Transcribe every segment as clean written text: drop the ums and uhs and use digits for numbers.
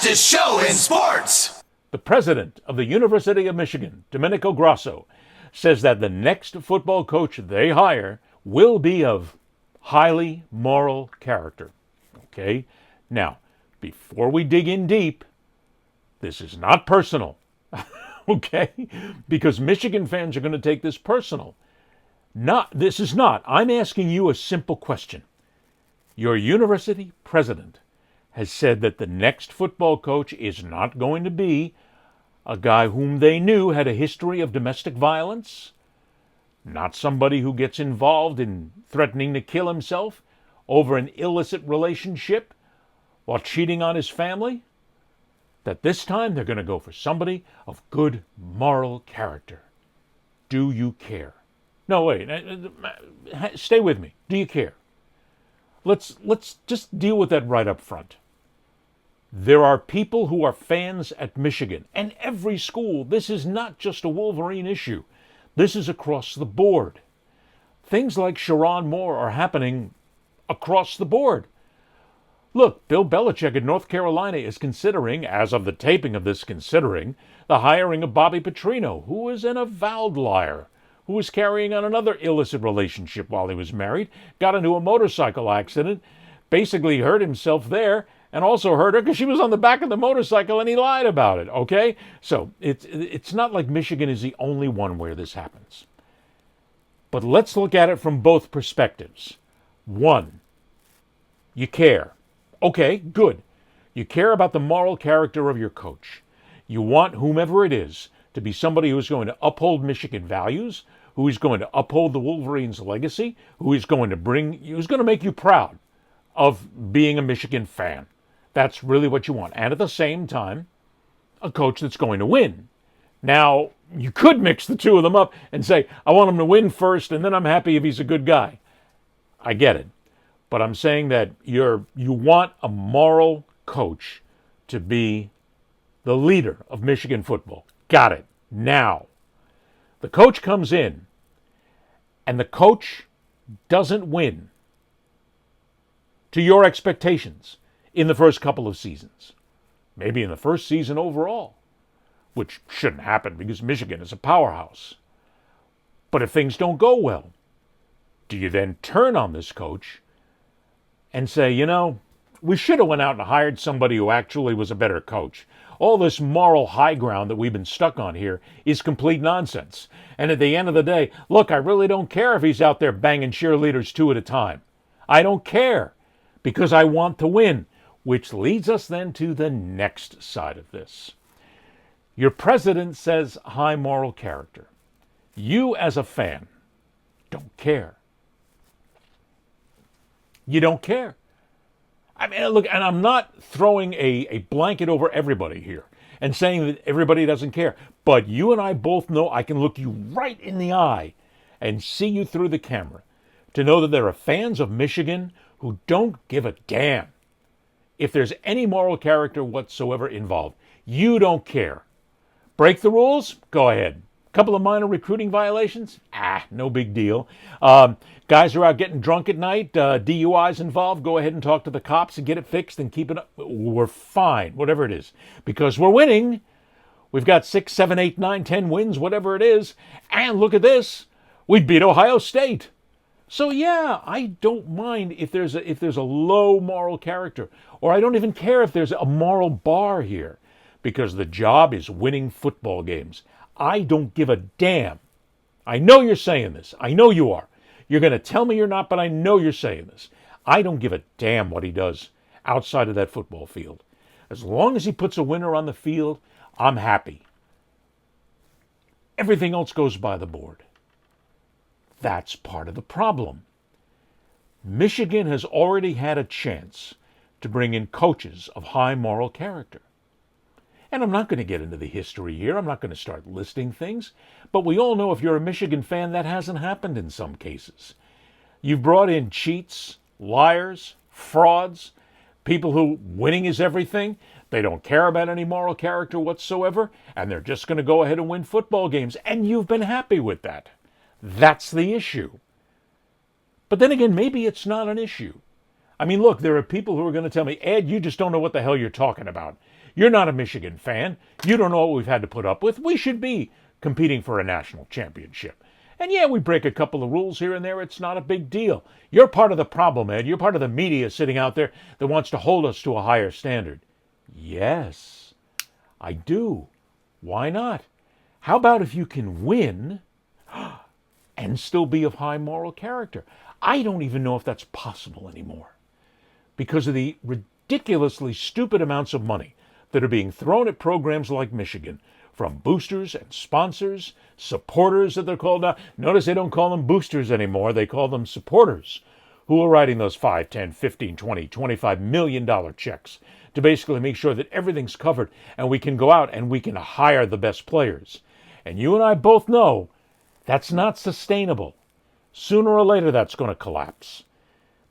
fastest show in sports. The president of the University of Michigan, Domenico Grosso, says that the next football coach they hire will be of highly moral character. Okay? Now, before we dig in deep, this is not personal. Okay? Because Michigan fans are going to take this personal. This is not. I'm asking you a simple question. Your university president has said that the next football coach is not going to be a guy whom they knew had a history of domestic violence, not somebody who gets involved in threatening to kill himself over an illicit relationship while cheating on his family, that this time they're going to go for somebody of good moral character. Do you care? No, wait. Stay with me. Do you care? Let's just deal with that right up front. There are people who are fans at Michigan, and every school. This is not just a Wolverine issue. This is across the board. Things like Sherrone Moore are happening across the board. Look, Bill Belichick in North Carolina is considering, as of the taping of this the hiring of Bobby Petrino, who is an avowed liar, who was carrying on another illicit relationship while he was married, got into a motorcycle accident, basically hurt himself there, and also hurt her because she was on the back of the motorcycle and he lied about it, okay? So it's not like Michigan is the only one where this happens. But let's look at it from both perspectives. One, you care. Okay, good. You care about the moral character of your coach. You want whomever it is to be somebody who is going to uphold Michigan values, who is going to uphold the Wolverines' legacy, who is going to make you proud of being a Michigan fan. That's really what you want. And at the same time, a coach that's going to win. Now, you could mix the two of them up and say, I want him to win first, and then I'm happy if he's a good guy. I get it. But I'm saying that you want a moral coach to be the leader of Michigan football. Got it. Now, the coach comes in, and the coach doesn't win to your expectations in the first couple of seasons. Maybe in the first season overall, which shouldn't happen because Michigan is a powerhouse. But if things don't go well, do you then turn on this coach and say, we should have went out and hired somebody who actually was a better coach? All this moral high ground that we've been stuck on here is complete nonsense. And at the end of the day, look, I really don't care if he's out there banging cheerleaders 2 at a time. I don't care because I want to win. Which leads us then to the next side of this. Your president says high moral character. You as a fan don't care. You don't care. I mean, look, and I'm not throwing a blanket over everybody here and saying that everybody doesn't care. But you and I both know I can look you right in the eye and see you through the camera to know that there are fans of Michigan who don't give a damn if there's any moral character whatsoever involved. You don't care. Break the rules? Go ahead. Couple of minor recruiting violations? No big deal. Guys are out getting drunk at night, DUIs involved, go ahead and talk to the cops and get it fixed and keep it up. We're fine, whatever it is. Because we're winning. We've got 6, 7, 8, 9, 10 wins, whatever it is. And look at this. We beat Ohio State. So yeah, I don't mind if there's a low moral character. Or I don't even care if there's a moral bar here. Because the job is winning football games. I don't give a damn. I know you're saying this. I know you are. You're going to tell me you're not, but I know you're saying this. I don't give a damn what he does outside of that football field. As long as he puts a winner on the field, I'm happy. Everything else goes by the board. That's part of the problem. Michigan has already had a chance to bring in coaches of high moral character. And I'm not going to get into the history here. I'm not going to start listing things. But we all know if you're a Michigan fan, that hasn't happened in some cases. You've brought in cheats, liars, frauds, people who winning is everything. They don't care about any moral character whatsoever. And they're just going to go ahead and win football games. And you've been happy with that. That's the issue. But then again, maybe it's not an issue. I mean, look, there are people who are going to tell me, Ed, you just don't know what the hell you're talking about. You're not a Michigan fan. You don't know what we've had to put up with. We should be competing for a national championship. And yeah, we break a couple of rules here and there. It's not a big deal. You're part of the problem, Ed. You're part of the media sitting out there that wants to hold us to a higher standard. Yes, I do. Why not? How about if you can win and still be of high moral character? I don't even know if that's possible anymore because of the ridiculously stupid amounts of money that are being thrown at programs like Michigan from boosters and sponsors, supporters that they're called now. Notice they don't call them boosters anymore. They call them supporters who are writing those 5, 10, 15, 20, $25 million checks to basically make sure that everything's covered and we can go out and we can hire the best players. And you and I both know that's not sustainable. Sooner or later, that's going to collapse.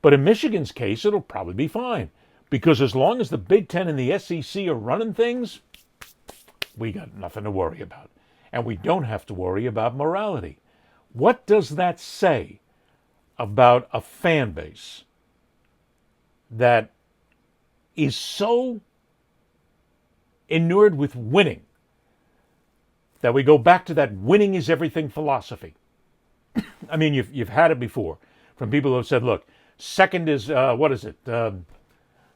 But in Michigan's case, it'll probably be fine. Because as long as the Big Ten and the SEC are running things, we got nothing to worry about. And we don't have to worry about morality. What does that say about a fan base that is so inured with winning that we go back to that winning is everything philosophy? I mean, you've had it before from people who have said, look, second is,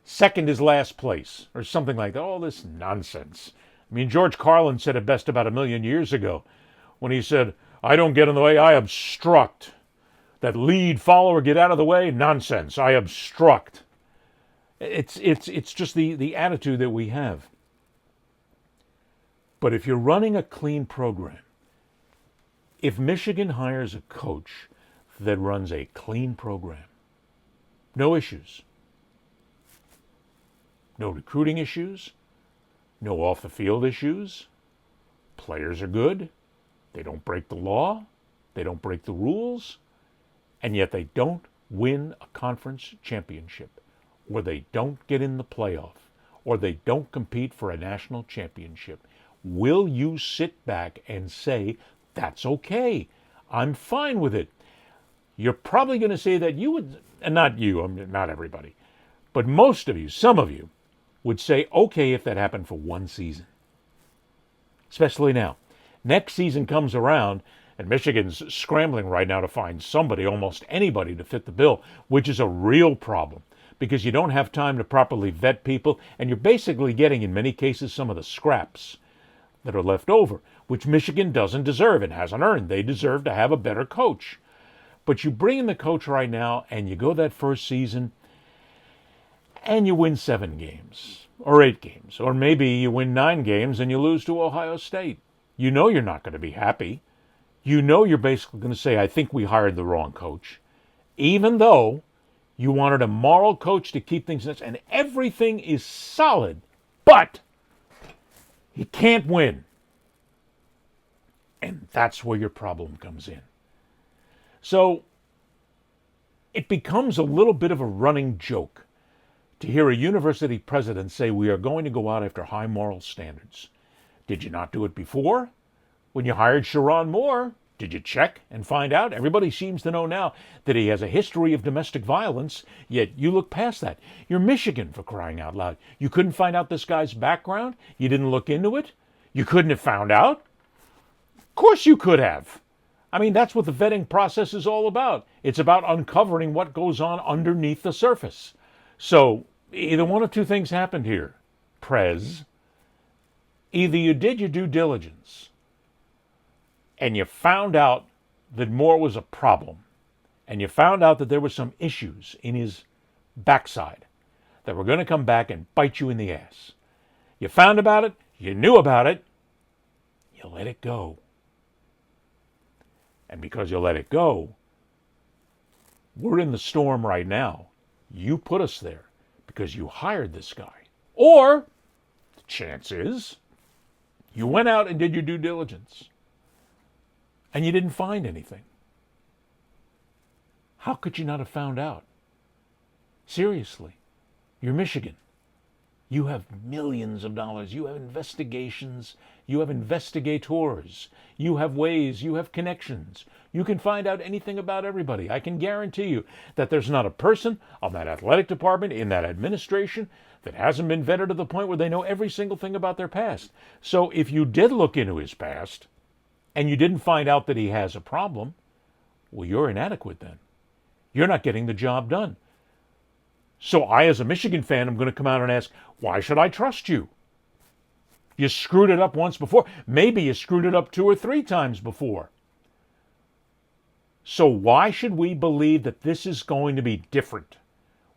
second is last place, or something like that. All this nonsense. I mean, George Carlin said it best about 1,000,000 years ago when he said, I don't get in the way, I obstruct. That lead follower, get out of the way? Nonsense, I obstruct. It's just the attitude that we have. But if you're running a clean program, if Michigan hires a coach that runs a clean program, no issues, no recruiting issues, no off-the-field issues, players are good, they don't break the law, they don't break the rules, and yet they don't win a conference championship, or they don't get in the playoff, or they don't compete for a national championship, will you sit back and say, that's okay, I'm fine with it? You're probably going to say that you would, and not you, I mean, not everybody, but most of you, some of you, would say, okay, if that happened for one season. Especially now. Next season comes around, and Michigan's scrambling right now to find somebody, almost anybody, to fit the bill, which is a real problem because you don't have time to properly vet people, and you're basically getting, in many cases, some of the scraps that are left over, which Michigan doesn't deserve and hasn't earned. They deserve to have a better coach. But you bring in the coach right now, and you go that first season, and you win 7 games, or 8 games, or maybe you win 9 games and you lose to Ohio State. You know you're not going to be happy. You know you're basically going to say, I think we hired the wrong coach, even though you wanted a moral coach to keep things nice, and everything is solid, but he can't win. And that's where your problem comes in. So it becomes a little bit of a running joke to hear a university president say we are going to go out after high moral standards. Did you not do it before? When you hired Sherrone Moore, did you check and find out? Everybody seems to know now that he has a history of domestic violence, yet you look past that. You're Michigan, for crying out loud. You couldn't find out this guy's background? You didn't look into it? You couldn't have found out? Of course you could have. I mean, that's what the vetting process is all about. It's about uncovering what goes on underneath the surface. So either one of two things happened here, Prez. Either you did your due diligence and you found out that Moore was a problem, and you found out that there were some issues in his backside that were going to come back and bite you in the ass. You found about it, you knew about it, you let it go. And because you let it go, we're in the storm right now. You put us there because you hired this guy. Or, the chance is, you went out and did your due diligence and you didn't find anything. How could you not have found out? Seriously, you're Michigan. You have millions of dollars. You have investigations. You have investigators. You have ways. You have connections. You can find out anything about everybody. I can guarantee you that there's not a person on that athletic department, in that administration, that hasn't been vetted to the point where they know every single thing about their past. So if you did look into his past and you didn't find out that he has a problem, well, you're inadequate then. You're not getting the job done. So I, as a Michigan fan, am going to come out and ask, why should I trust you? You screwed it up once before. Maybe you screwed it up 2 or 3 times before. So why should we believe that this is going to be different?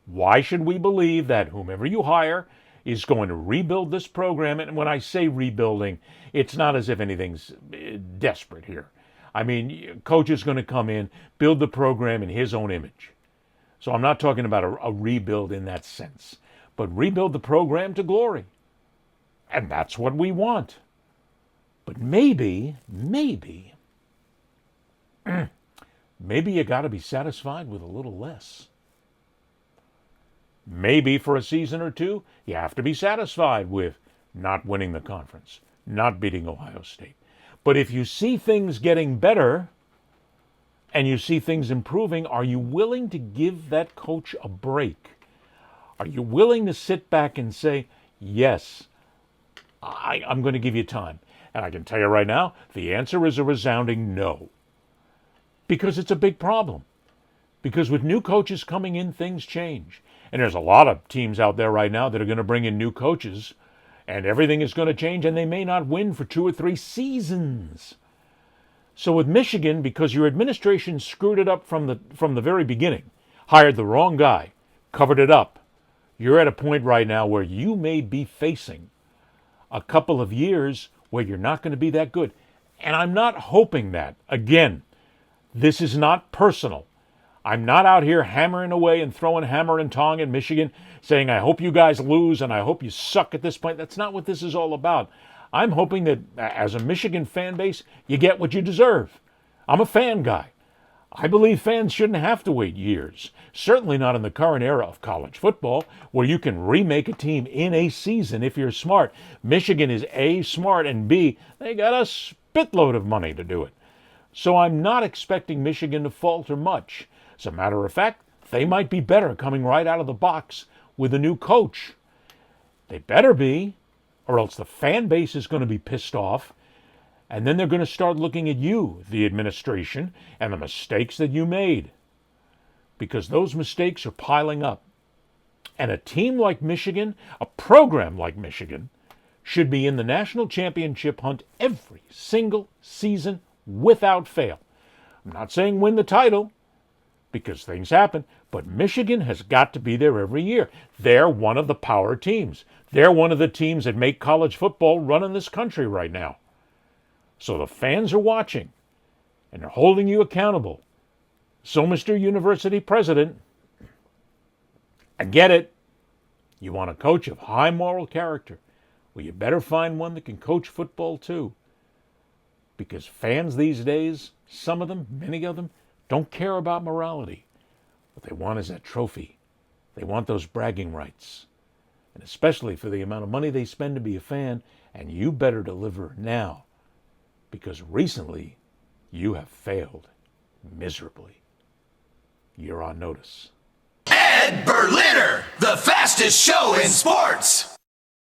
Why should we believe that whomever you hire is going to rebuild this program? And when I say rebuilding, it's not as if anything's desperate here. I mean, coach is going to come in, build the program in his own image. So I'm not talking about a rebuild in that sense, but rebuild the program to glory. And that's what we want. But maybe you got to be satisfied with a little less. Maybe for a season or 2, you have to be satisfied with not winning the conference, not beating Ohio State. But if you see things getting better and you see things improving, are you willing to give that coach a break? Are you willing to sit back and say, yes, I'm going to give you time? And I can tell you right now, the answer is a resounding no. Because it's a big problem. Because with new coaches coming in, things change. And there's a lot of teams out there right now that are going to bring in new coaches, and everything is going to change, and they may not win for 2 or 3 seasons. So with Michigan, because your administration screwed it up from the very beginning, hired the wrong guy, covered it up, you're at a point right now where you may be facing a couple of years where you're not going to be that good. And I'm not hoping that. Again, this is not personal. I'm not out here hammering away and throwing hammer and tong at Michigan, saying, I hope you guys lose and I hope you suck at this point. That's not what this is all about. I'm hoping that as a Michigan fan base, you get what you deserve. I'm a fan guy. I believe fans shouldn't have to wait years. Certainly not in the current era of college football, where you can remake a team in a season if you're smart. Michigan is A, smart, and B, they got a spitload of money to do it. So I'm not expecting Michigan to falter much. As a matter of fact, they might be better coming right out of the box with a new coach. They better be, or else the fan base is going to be pissed off, and then they're going to start looking at you, the administration, and the mistakes that you made. Because those mistakes are piling up. And a team like Michigan, a program like Michigan, should be in the national championship hunt every single season without fail. I'm not saying win the title, because things happen, but Michigan has got to be there every year. They're one of the power teams. They're one of the teams that make college football run in this country right now. So the fans are watching, and they're holding you accountable. So, Mr. University President, I get it. You want a coach of high moral character. Well, you better find one that can coach football too. Because fans these days, some of them, many of them, don't care about morality. What they want is that trophy. They want those bragging rights. And especially for the amount of money they spend to be a fan, and you better deliver now. Because recently, you have failed miserably. You're on notice. Ed Berliner, the fastest show in sports.